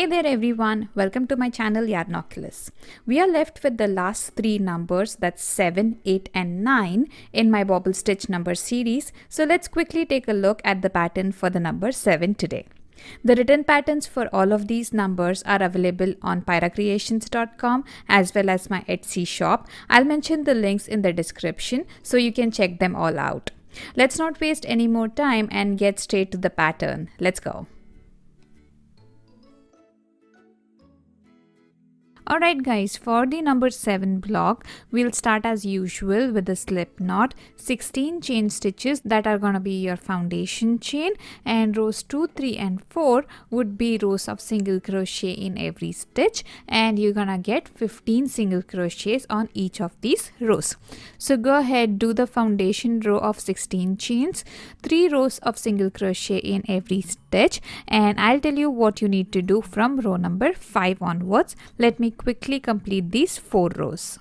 Hey there everyone, welcome to my channel Yarnoculus. We are left with the last three numbers, that's 7, 8 and 9 in my bobble stitch number series. So let's quickly take a look at the pattern for the number 7 today. The written patterns for all of these numbers are available on pyracreations.com as well as my Etsy shop. I'll mention the links in the description so you can check them all out. Let's not waste any more time and get straight to the pattern. Let's go. Alright guys, for the number 7 block, we'll start as usual with the slip knot, 16 chain stitches that are gonna be your foundation chain, and rows 2, 3 and 4 would be rows of single crochet in every stitch, and you're gonna get 15 single crochets on each of these rows. So go ahead, do the foundation row of 16 chains, 3 rows of single crochet in every stitch, and I'll tell you what you need to do from row number 5 onwards. Let me quickly complete these 4 rows.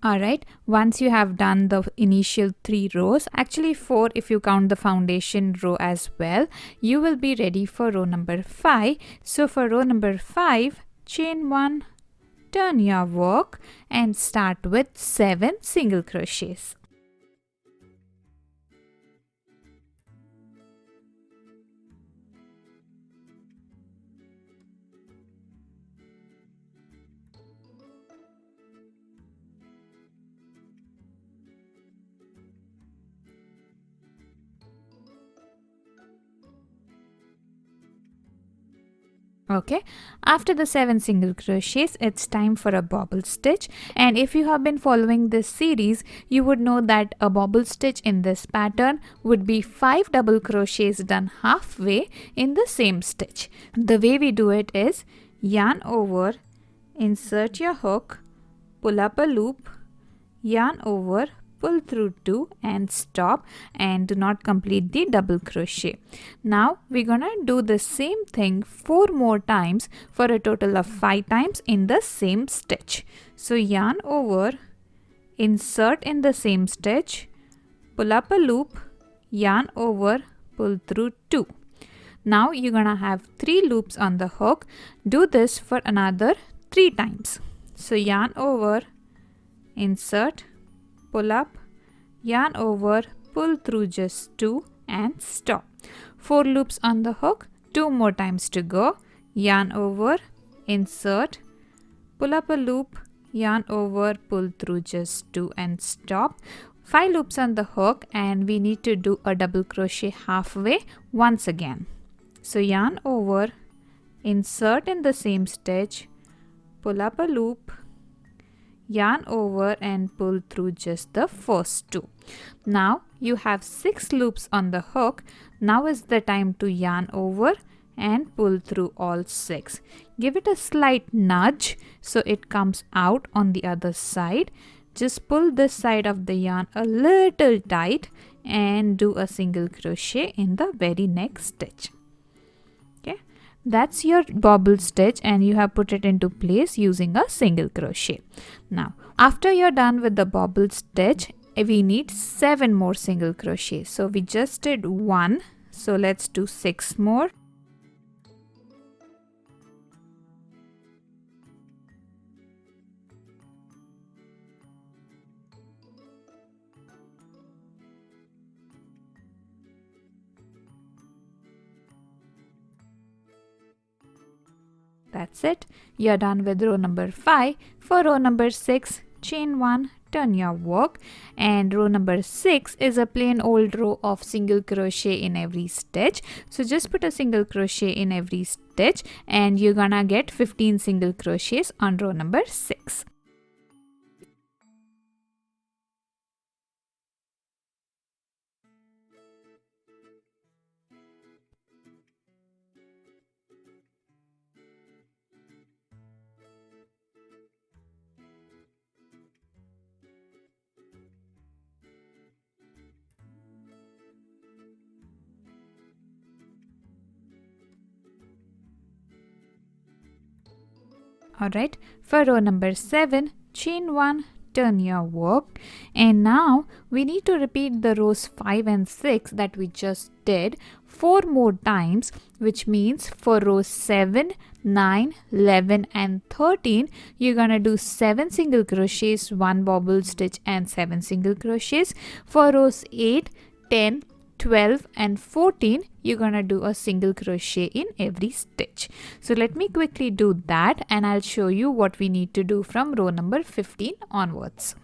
Alright, once you have done the initial 3 rows, actually 4 if you count the foundation row as well, you will be ready for row number 5. So for row number 5, chain 1, turn your work and start with 7 single crochets. Okay, after the 7 single crochets, it's time for a bobble stitch, and if you have been following this series, you would know that a bobble stitch in this pattern would be 5 double crochets done halfway in the same stitch. The way we do it is yarn over, insert your hook, pull up a loop, yarn over, pull through 2 and stop, and do not complete the double crochet. Now we're gonna do the same thing 4 more times for a total of 5 times in the same stitch. So yarn over, insert in the same stitch, pull up a loop, yarn over, pull through 2. Now you're gonna have 3 loops on the hook. Do this for another 3 times. So yarn over, insert, pull up, yarn over, pull through just 2 and stop. 4 loops on the hook, 2 more times to go. Yarn over, insert, pull up a loop, yarn over, pull through just 2 and stop. 5 loops on the hook, and we need to do a double crochet halfway once again. So yarn over, insert in the same stitch, pull up a loop, yarn over and pull through just the first 2. Now you have 6 loops on the hook. Now is the time to yarn over and pull through all 6. Give it a slight nudge so it comes out on the other side. Just pull this side of the yarn a little tight and do a single crochet in the very next stitch. Okay, that's your bobble stitch, and you have put it into place using a single crochet. Now after you're done with the bobble stitch, we need 7 more single crochets. So we just did 1, so let's do 6 more. That's it. You're done with row number 5. For row number 6, chain 1, turn your work, and row number 6 is a plain old row of single crochet in every stitch. So just put a single crochet in every stitch and you're gonna get 15 single crochets on row number 6. Alright, for row number 7, chain 1, turn your work, and now we need to repeat the rows 5 and 6 that we just did 4 more times, which means for rows 7, 9, 11 and 13 you're gonna do 7 single crochets, 1 bobble stitch and 7 single crochets. For rows 8, 10, 12 and 14 you're gonna do a single crochet in every stitch. So let me quickly do that and I'll show you what we need to do from row number 15 onwards.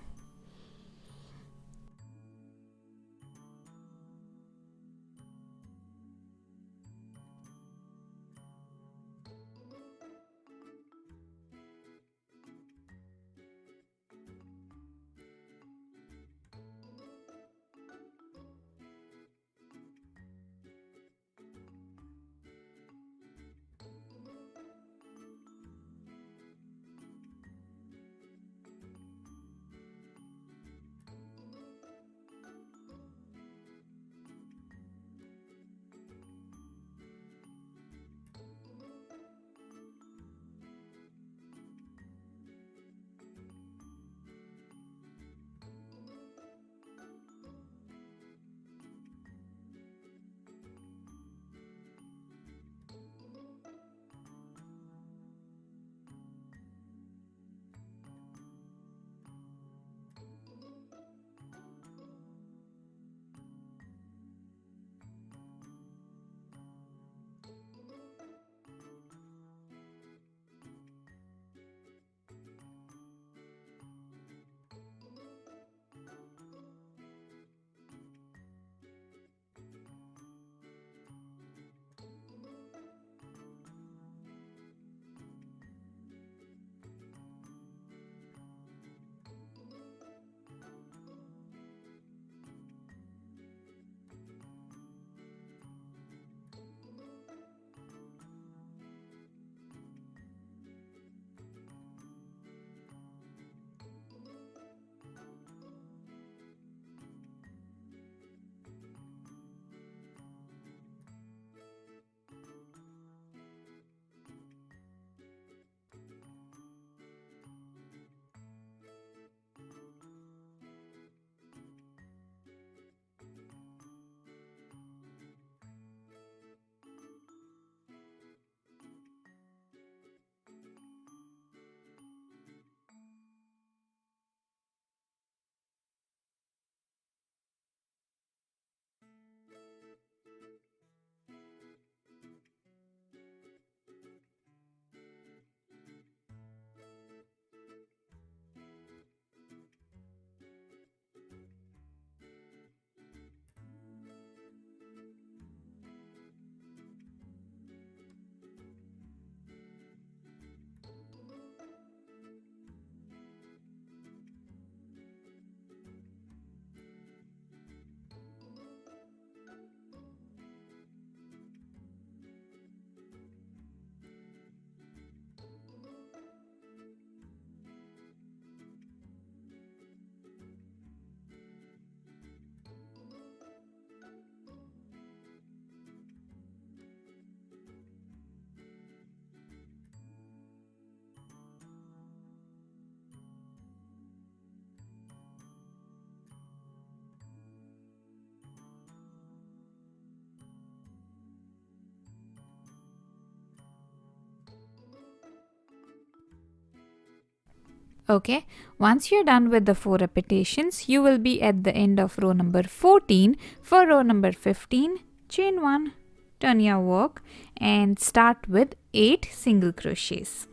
Okay, once you're done with the 4 repetitions, you will be at the end of row number 14. For row number 15, chain 1, turn your work and start with 8 single crochets.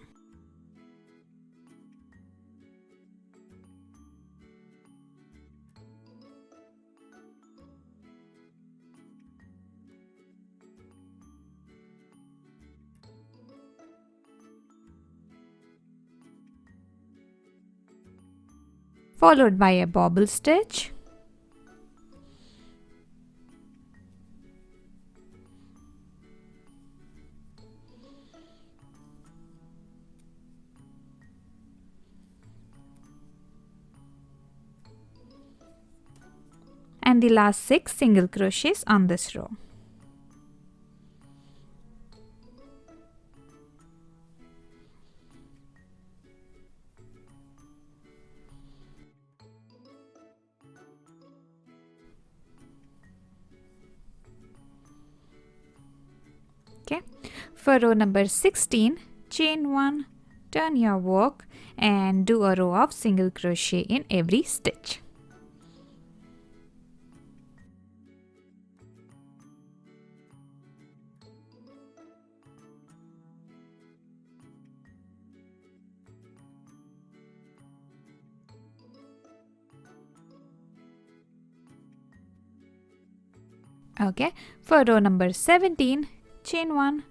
Followed by a bobble stitch. And the last 6 single crochets on this row. Okay, for row number 16, chain 1, turn your work and do a row of single crochet in every stitch. Okay, for row number 17, chain 1,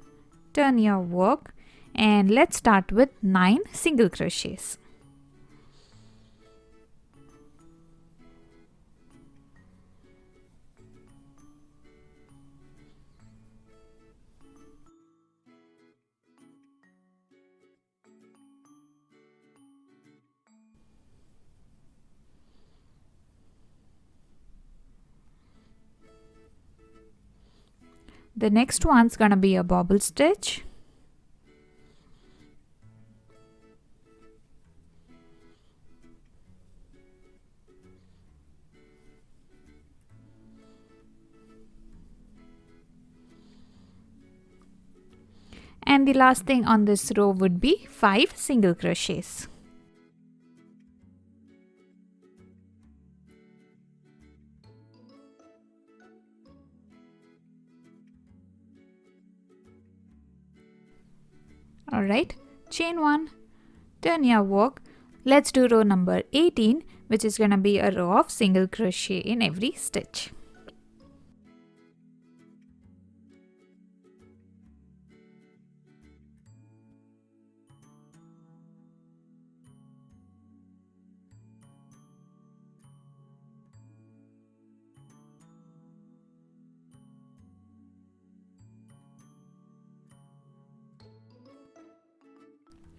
turn your work and let's start with 9 single crochets. The next one's gonna be a bobble stitch. And the last thing on this row would be 5 single crochets. Alright, chain 1, turn your work. Let's do row number 18, which is gonna be a row of single crochet in every stitch.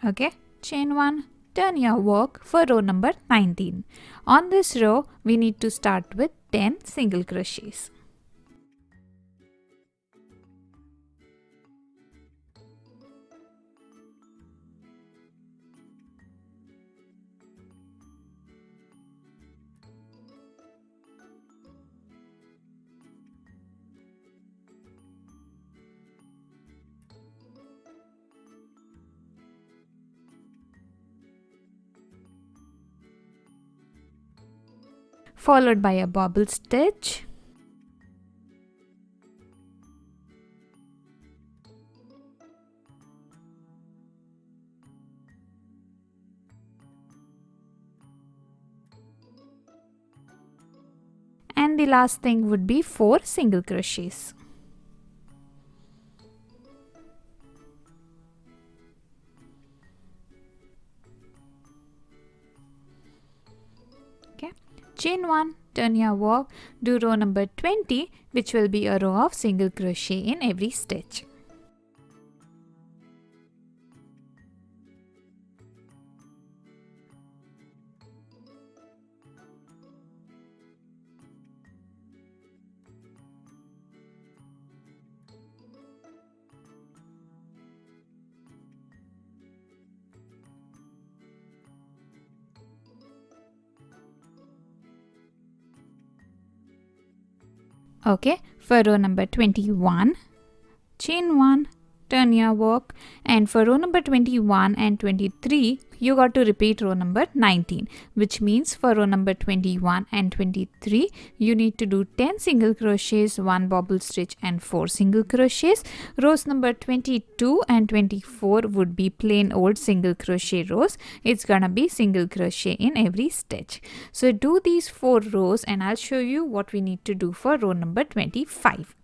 Okay, chain 1, turn your work for row number 19. On this row, we need to start with 10 single crochets. Followed by a bobble stitch. And the last thing would be 4 single crochets. Okay. Chain 1, turn your work, do row number 20, which will be a row of single crochet in every stitch. Okay, for row number 21, chain 1, turn your work, and for row number 21 and 23 you got to repeat row number 19, which means for row number 21 and 23 you need to do 10 single crochets, 1 bobble stitch and 4 single crochets. Rows number 22 and 24 would be plain old single crochet rows. It's gonna be single crochet in every stitch. So do these 4 rows and I'll show you what we need to do for row number 25.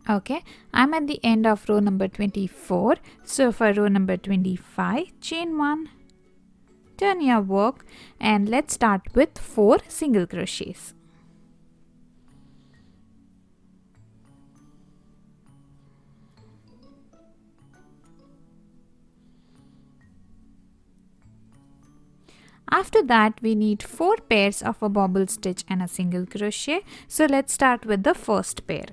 Okay, I'm at the end of row number 24. So for row number 25, chain 1, turn your work, and let's start with 4 single crochets. After that, we need 4 pairs of a bobble stitch and a single crochet. So let's start with the first pair.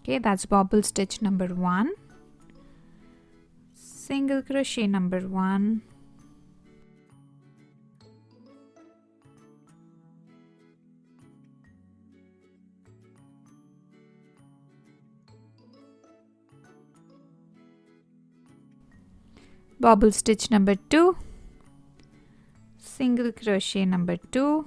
Okay, that's bobble stitch number 1, single crochet number 1, bobble stitch number 2, single crochet number 2,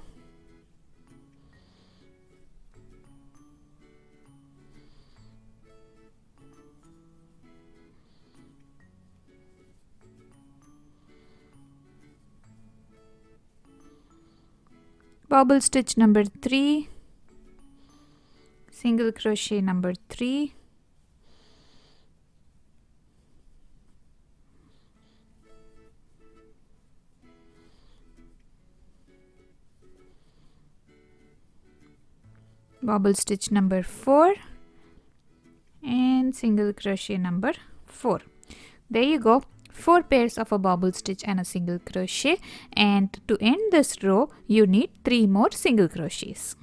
bobble stitch number 3, single crochet number 3, bobble stitch number 4, and single crochet number 4. There you go. 4 pairs of a bobble stitch and a single crochet, and to end this row you need 3 more single crochets.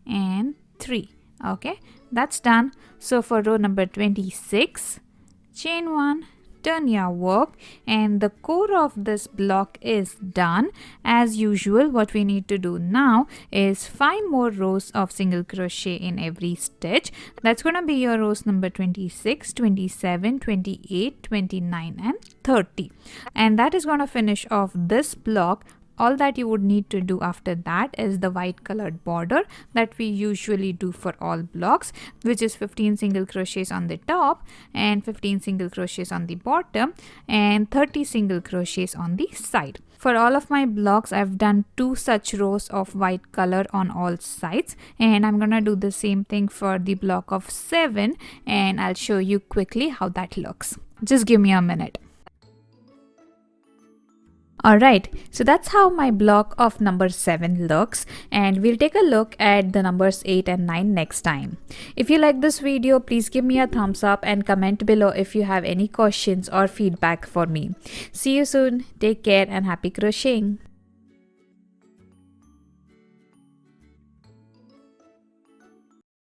And 3. Okay, that's done. So for row number 26, chain 1, turn your work, and the core of this block is done. As usual, what we need to do now is 5 more rows of single crochet in every stitch. That's going to be your rows number 26, 27, 28, 29 and 30, and that is going to finish off this block. All that you would need to do after that is the white colored border that we usually do for all blocks, which is 15 single crochets on the top and 15 single crochets on the bottom and 30 single crochets on the side. For all of my blocks, I've done 2 such rows of white color on all sides, and I'm gonna do the same thing for the block of 7, and I'll show you quickly how that looks. Just give me a minute. Alright, so that's how my block of number 7 looks, and we'll take a look at the numbers 8 and 9 next time. If you like this video, please give me a thumbs up and comment below if you have any questions or feedback for me. See you soon, take care and happy crocheting.